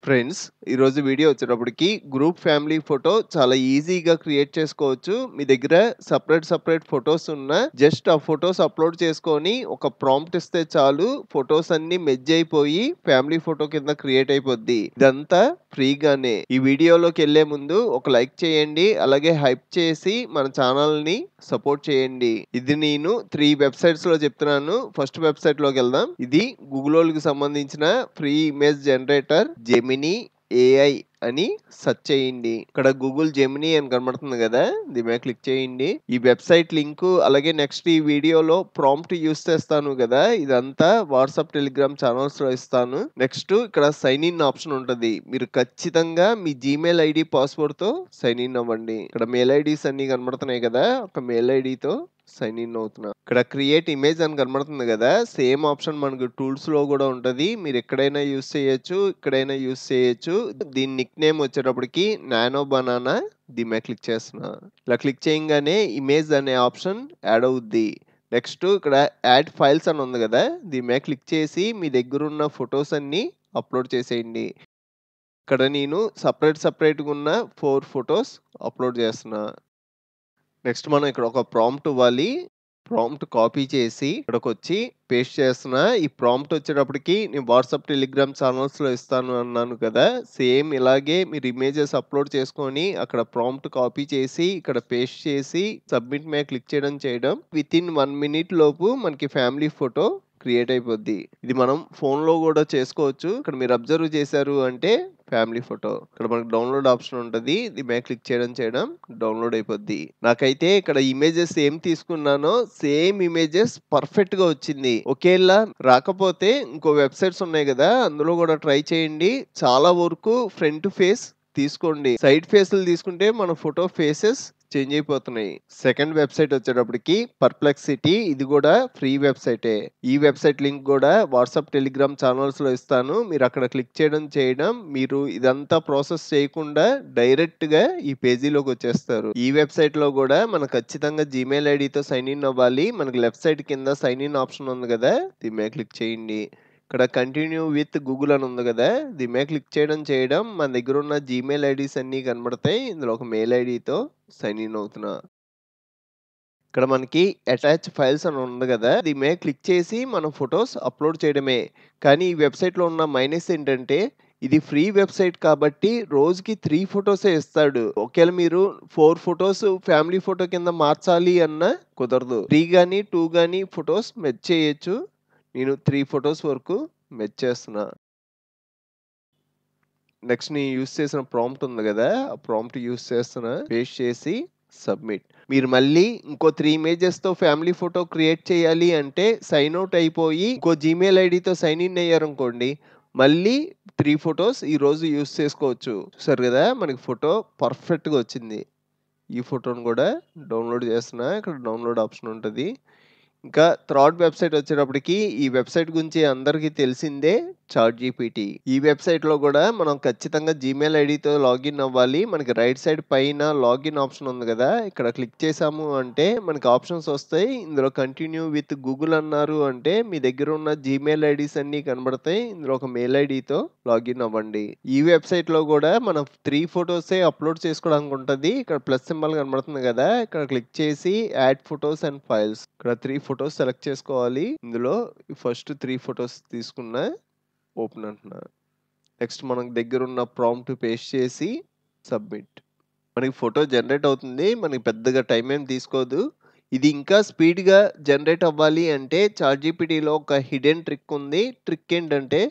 Friends, ఈరోజు video వచ్చేటప్పటికి group family photo చాలా ఈజీగా క్రియేట్ చేసుకోవచ్చు. మీ దగ్గర సెపరేట్ ఫోటోస్ ఉన్న జస్ట్ ఆ ఫోటోస్ అప్లోడ్ చేసుకొని ఒక ప్రాంప్ట్ ఇస్తే చాలు, ఫోటోస్ అన్ని మెర్జ్ అయిపోయి ఫ్యామిలీ ఫోటో కింద క్రియేట్ అయిపోద్ది. ఇదంతా ఫ్రీగానే. ఈ వీడియోలోకి వెళ్లే ముందు ఒక లైక్ చేయండి, అలాగే హైప్ చేసి మన ఛానల్ ని సపోర్ట్ చేయండి. ఇది నేను 3 వెబ్సైట్స్ లో చెప్తున్నాను. ఫస్ట్ వెబ్సైట్ లోకి వెళ్దాం. ఇది గూగుల్ కి సంబంధించిన free image generator Gemini AI అని సెర్చ్ చేయండి. ఇక్కడ గూగుల్ జెమినీ అని కనబడుతుంది కదా, దీని మీద క్లిక్ చేయండి. ఈ వెబ్సైట్ లింక్ అలాగే నెక్స్ట్ ఈ వీడియోలో ప్రాంప్ట్ యూస్ చేస్తాను కదా, ఇదంతా వాట్సాప్ టెలిగ్రామ్ ఛానల్స్ లో ఇస్తాను. నెక్స్ట్ ఇక్కడ సైన్ ఇన్ ఆప్షన్ ఉంటుంది. మీరు ఖచ్చితంగా మీ జీమెయిల్ ఐడి పాస్వర్డ్ తో సైన్ ఇన్ అవ్వండి. ఇక్కడ మెయిల్ ఐడీస్ అన్ని కనబడుతున్నాయి కదా, ఒక మెయిల్ ఐడితో సైన్ ఇన్ అవుతున్నా. ఇక్కడ క్రియేట్ ఇమేజ్ అని కనబడుతుంది కదా, సేమ్ ఆప్షన్ మనకు టూల్స్ లో కూడా ఉంటది. మీరు ఎక్కడైనా యూస్ చేయొచ్చు, ఇక్కడైనా యూస్ చేయొచ్చు. దీని నిక్ నేమ్ వచ్చేటప్పటికి నానో బనానా. దీని మీద క్లిక్ చేస్తున్నా. ఇలా క్లిక్ చేయగానే ఇమేజ్ అనే ఆప్షన్ యాడ్ అవుద్ది. నెక్స్ట్ ఇక్కడ యాడ్ ఫైల్స్ అని ఉంది కదా, దీని మీద క్లిక్ చేసి మీ దగ్గర ఉన్న ఫొటోస్ అన్ని అప్లోడ్ చేసేయండి. ఇక్కడ నేను సపరేట్గా ఉన్న 4 ఫొటోస్ అప్లోడ్ చేస్తున్నా. నెక్స్ట్ మనం ఇక్కడ ఒక ప్రాంప్ట్ ఇవ్వాలి. ప్రాంప్ట్ కాపీ చేసి ఇక్కడికి వచ్చి పేస్ట్ చేస్తున్నా. ఈ ప్రాంప్ట్ వచ్చేటప్పటికి నేను వాట్సాప్ టెలిగ్రామ్ ఛానల్స్ లో ఇస్తాను అన్నాను కదా, సేమ్ ఇలాగే మీరు ఇమేజెస్ అప్లోడ్ చేసుకొని అక్కడ ప్రాంప్ట్ కాపీ చేసి ఇక్కడ పేస్ట్ చేసి సబ్మిట్ మీద క్లిక్ చేయడం విత్ ఇన్ 1 minute లోపు మనకి ఫ్యామిలీ ఫోటో క్రియేట్ అయిపోద్ది. ఇది మనం ఫోన్ లో కూడా చేసుకోవచ్చు. ఇక్కడ మీరు అబ్జర్వ్ చేశారు అంటే ఫ్యామిలీ ఫోటో ఇక్కడ మనకి డౌన్లోడ్ ఆప్షన్ ఉంటుంది. ఇది మీద క్లిక్ చేయడం డౌన్లోడ్ అయిపోద్ది. నాకైతే ఇక్కడ ఇమేజెస్ ఏం తీసుకున్నానో సేమ్ ఇమేజెస్ పర్ఫెక్ట్ గా వచ్చింది. ఒకేలా రాకపోతే ఇంకో వెబ్సైట్స్ ఉన్నాయి కదా, అందులో కూడా ట్రై చేయండి. చాలా వరకు ఫ్రంట్ ఫేస్ తీసుకోండి, సైడ్ ఫేస్లు తీసుకుంటే మన ఫోటో ఫేసెస్ చేంజ్ అయిపోతున్నాయి. సెకండ్ వెబ్సైట్ వచ్చేటప్పటికి పర్ప్లెక్సిటీ. ఇది కూడా ఫ్రీ వెబ్సైటే. ఈ వెబ్సైట్ లింక్ కూడా వాట్సాప్ టెలిగ్రామ్ ఛానల్స్ లో ఇస్తాను. మీరు అక్కడ క్లిక్ చేయడం మీరు ఇదంతా ప్రాసెస్ చేయకుండా డైరెక్ట్ గా ఈ పేజీలోకి వచ్చేస్తారు. ఈ వెబ్సైట్ లో కూడా మనకు ఖచ్చితంగా జీమెయిల్ ఐడితో సైన్ ఇన్ అవ్వాలి. మనకి లెఫ్ట్ సైడ్ కింద సైన్ ఇన్ ఆప్షన్ ఉంది కదా, దీని మీద క్లిక్ చేయండి. ఇక్కడ కంటిన్యూ విత్ గూగుల్ అని ఉంది కదా, దీని మీద క్లిక్ చేయడం మన దగ్గర ఉన్న జీమెయిల్ ఐడీస్ అన్ని కనబడతాయి. ఇందులో ఒక మెయిల్ ఐడితో సైన్ ఇన్ అవుతున్నా. ఇక్కడ మనకి అటాచ్ ఫైల్స్ అని ఉంది కదా, దీని మీద క్లిక్ చేసి మనం ఫొటోస్ అప్లోడ్ చేయడమే. కానీ ఈ వెబ్సైట్ లో ఉన్న మైనస్ ఏంటంటే ఇది ఫ్రీ వెబ్సైట్ కాబట్టి రోజుకి 3 ఫొటోసే ఇస్తాడు. ఒకవేళ మీరు 4 ఫొటోస్ ఫ్యామిలీ ఫోటో కింద మార్చాలి అన్నా కుదరదు. 3 గానీ 2 గానీ ఫొటోస్ మెర్జ్ చేయొచ్చు. నేను 3 ఫొటోస్ వరకు మెర్జ్ చేస్తున్నా. నెక్స్ట్ నేను యూస్ చేసిన ప్రాంప్ట్ ఉంది కదా, ఆ ప్రాంప్ట్ యూస్ చేస్తున్నా. పేస్ట్ చేసి సబ్మిట్. మీరు మళ్ళీ ఇంకో 3 ఇమేజెస్ తో ఫ్యామిలీ ఫోటో క్రియేట్ చేయాలి అంటే సైన్ అవుట్ అయిపోయి ఇంకో జీమెయిల్ ఐడితో సైన్ ఇన్ అయ్యారనుకోండి, మళ్ళీ 3 ఫొటోస్ ఈ రోజు యూస్ చేసుకోవచ్చు. చూసారు కదా, మనకి ఫోటో పర్ఫెక్ట్ గా వచ్చింది. ఈ ఫోటోను కూడా డౌన్లోడ్ చేస్తున్నా. ఇక్కడ డౌన్లోడ్ ఆప్షన్ ఉంటుంది. ఇంకా థర్డ్ వెబ్సైట్ వచ్చేటప్పటికి ఈ వెబ్సైట్ గురించి అందరికీ తెలిసిందే, చాట్ జీపీటీ. ఈ వెబ్సైట్ లో కూడా మనం ఖచ్చితంగా జీమెయిల్ ఐడితో లాగిన్ అవ్వాలి. మనకి రైట్ సైడ్ పైన లాగిన్ ఆప్షన్ ఉంది కదా, ఇక్కడ క్లిక్ చేసాము అంటే మనకి ఆప్షన్స్ వస్తాయి. ఇందులో కంటిన్యూ విత్ గూగుల్ అన్నారు అంటే మీ దగ్గర ఉన్న జీమెయిల్ ఐడీస్ అన్ని కనబడతాయి. ఇందులో ఒక మెయిల్ ఐడితో లాగిన్ అవ్వండి. ఈ వెబ్సైట్ లో కూడా మనం 3 ఫొటోసే అప్లోడ్ చేసుకోవడానికి ఉంటుంది. ఇక్కడ ప్లస్ సింబల్ కనబడుతుంది కదా, ఇక్కడ క్లిక్ చేసి యాడ్ ఫొటోస్ అండ్ ఫైల్స్, ఇక్కడ 3 ఫొటోస్ సెలెక్ట్ చేసుకోవాలి. ఇందులో ఫస్ట్ 3 ఫొటోస్ తీసుకున్నా, ఓపెన్ అంటున్నా. నెక్స్ట్ మనకు దగ్గర ఉన్న ప్రాంప్ట్ పేస్ట్ చేసి సబ్మిట్. మనకి ఫోటో జనరేట్ అవుతుంది. మనకి పెద్దగా టైం ఏం తీసుకోదు. ఇది ఇంకా స్పీడ్గా జనరేట్ అవ్వాలి అంటే చాట్ జీపీటీలో ఒక హిడెన్ ట్రిక్ ఉంది. ట్రిక్ ఏంటంటే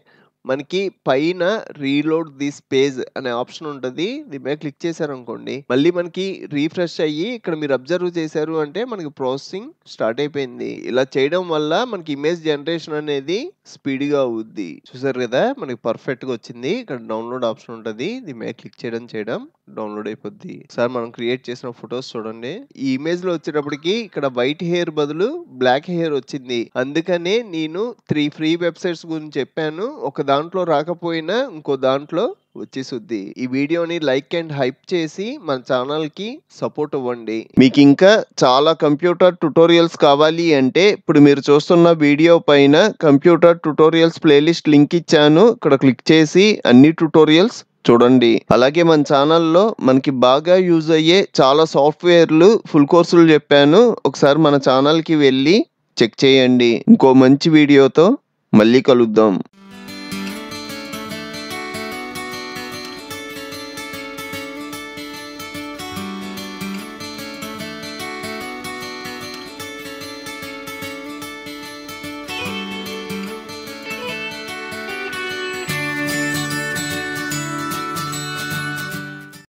మనకి పైన రీలోడ్ దిస్ పేజ్ అనే ఆప్షన్ ఉంటుంది. దీని మీద క్లిక్ చేశారనుకోండి, మళ్ళీ మనకి రీఫ్రెష్ అయ్యి ఇక్కడ మీరు అబ్జర్వ్ చేశారు అంటే మనకి ప్రాసెసింగ్ స్టార్ట్ అయిపోయింది. ఇలా చేయడం వల్ల మనకి ఇమేజ్ జనరేషన్ అనేది స్పీడ్గా అవుద్ది. చూసారు కదా, మనకి పర్ఫెక్ట్గా వచ్చింది. ఇక్కడ డౌన్లోడ్ ఆప్షన్ ఉంటుంది. దీని మీద క్లిక్ చేయడం డౌన్‌లోడ్ అయిపోద్ది. సార్ మనం క్రియేట్ చేసిన ఫోటోస్ చూడండి. ఈ ఇమేజ్‌లో వచ్చేటప్పటికి ఇక్కడ వైట్ హెయిర్ బదులు బ్లాక్ హెయిర్ వచ్చింది. అందుకనే నేను 3 ఫ్రీ వెబ్‌సైట్స్ గురించి చెప్పాను. ఒక దాంట్లో రాకపోయినా ఇంకో దాంట్లో వచ్చేసుద్ది. ఈ వీడియోని లైక్ అండ్ హైప్ చేసి మన ఛానల్‌కి సపోర్ట్ ఇవ్వండి. మీకు ఇంకా చాలా కంప్యూటర్ ట్యుటోరియల్స్ కావాలి అంటే ఇప్పుడు మీరు చూస్తున్న వీడియో పైన కంప్యూటర్ ట్యుటోరియల్స్ ప్లేలిస్ట్ లింక్ ఇచ్చాను. ఇక్కడ క్లిక్ చేసి అన్ని ట్యుటోరియల్స్ చూడండి. అలాగే మన ఛానల్లో మనకి బాగా యూజ్ అయ్యే చాలా సాఫ్ట్‌వేర్‌లు ఫుల్ కోర్సులు చెప్పాను. ఒకసారి మన ఛానల్‌కి వెళ్ళి చెక్ చేయండి. ఇంకో మంచి వీడియోతో మళ్ళీ కలుద్దాం.